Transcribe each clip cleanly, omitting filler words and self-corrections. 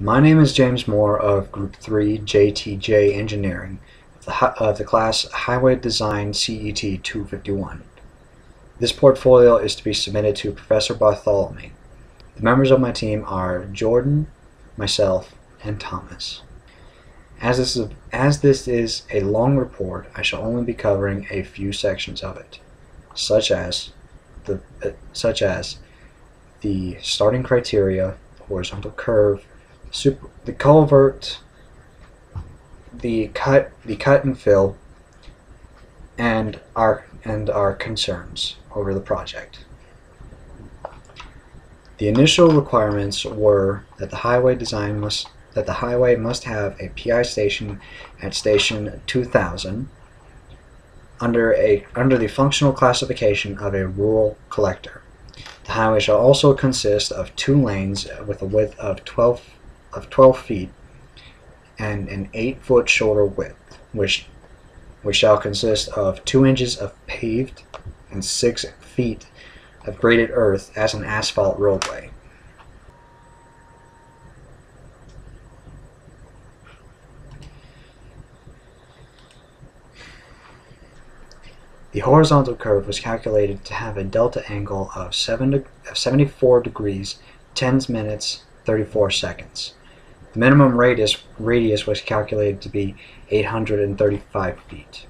My name is James Moore of Group 3 JTJ Engineering of the class Highway Design CET 251. This portfolio is to be submitted to Professor Bartholomew. The members of my team are Jordan, myself, and Thomas. As this is a long report, I shall only be covering a few sections of it, such as the starting criteria, horizontal curve, the culvert, the cut and fill, and our concerns over the project. The initial requirements were that the highway must have a PI station at station 2000 under the functional classification of a rural collector. The highway shall also consist of 2 lanes with a width of 12 feet and an 8-foot shoulder width, which shall consist of 2 inches of paved and 6 feet of graded earth as an asphalt roadway. The horizontal curve was calculated to have a delta angle of 74 degrees, 10 minutes, 34 seconds. The minimum radius was calculated to be 835 feet.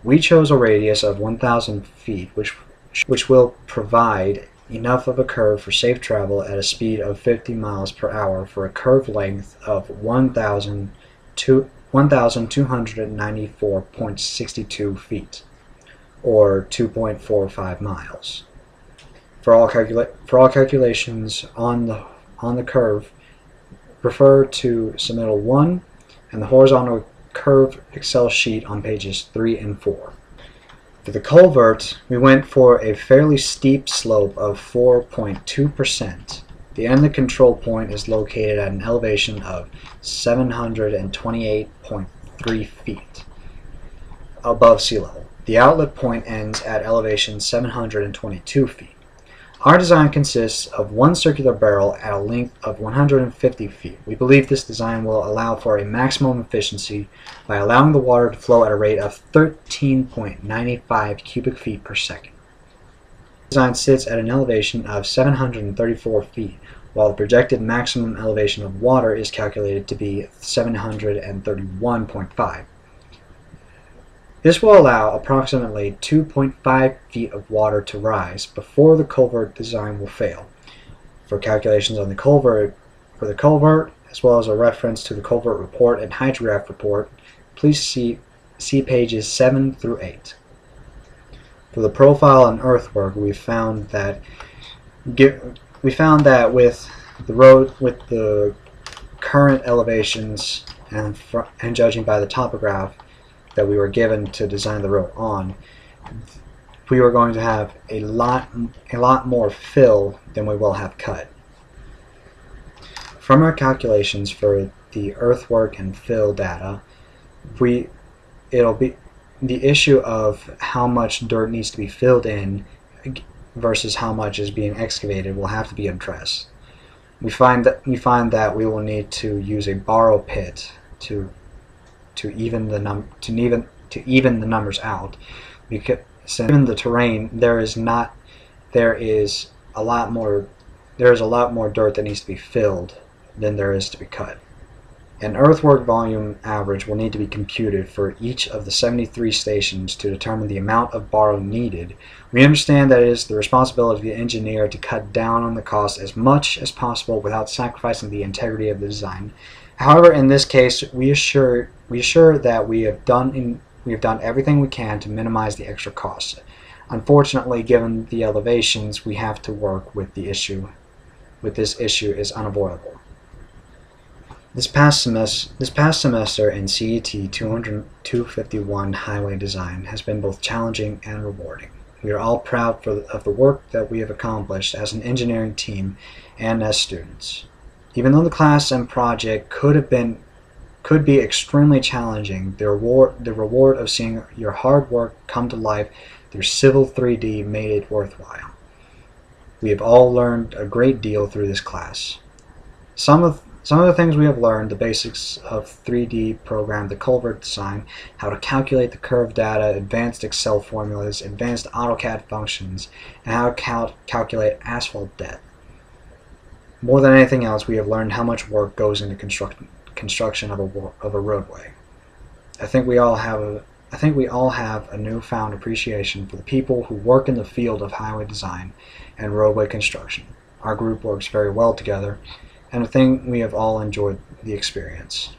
We chose a radius of 1,000 feet, which will provide enough of a curve for safe travel at a speed of 50 miles per hour for a curve length of 1,294.62 feet, or 2.45 miles. For all calculations on the curve, refer to Submittal 1 and the horizontal curve Excel sheet on pages 3 and 4. For the culvert, we went for a fairly steep slope of 4.2%. The end of the control point is located at an elevation of 728.3 feet above sea level. The outlet point ends at elevation 722 feet. Our design consists of one circular barrel at a length of 150 feet. We believe this design will allow for a maximum efficiency by allowing the water to flow at a rate of 13.95 cubic feet per second. The design sits at an elevation of 734 feet, while the projected maximum elevation of water is calculated to be 731.5. This will allow approximately 2.5 feet of water to rise before the culvert design will fail. For calculations on the culvert, as well as a reference to the culvert report and hydrograph report, please see pages 7 through 8. For the profile and earthwork, we found that with the current elevations and judging by the topograph that we were given to design the road on, we were going to have a lot more fill than we will have cut. From our calculations for the earthwork and fill data, it'll be the issue of how much dirt needs to be filled in versus how much is being excavated will have to be addressed. We find that we will need to use a borrow pit to even the numbers out, because given the terrain, there is a lot more dirt that needs to be filled than there is to be cut. An earthwork volume average will need to be computed for each of the 73 stations to determine the amount of borrow needed. We understand that it is the responsibility of the engineer to cut down on the cost as much as possible without sacrificing the integrity of the design. However, in this case, we assure that we have done everything we can to minimize the extra costs. Unfortunately, given the elevations, we have to work with this issue is unavoidable. This past semester in CET 251 highway design has been both challenging and rewarding. We are all proud of the work that we have accomplished as an engineering team and as students. Even though the class and project could be extremely challenging, the reward of seeing your hard work come to life through Civil 3D made it worthwhile. We have all learned a great deal through this class. Some of Some of the things we have learned: the basics of 3D program, the culvert design, how to calculate the curve data, advanced Excel formulas, advanced AutoCAD functions, and how to calculate asphalt depth. More than anything else, we have learned how much work goes into construction of a roadway. I think we all have a newfound appreciation for the people who work in the field of highway design and roadway construction. Our group works very well together, and I think we have all enjoyed the experience.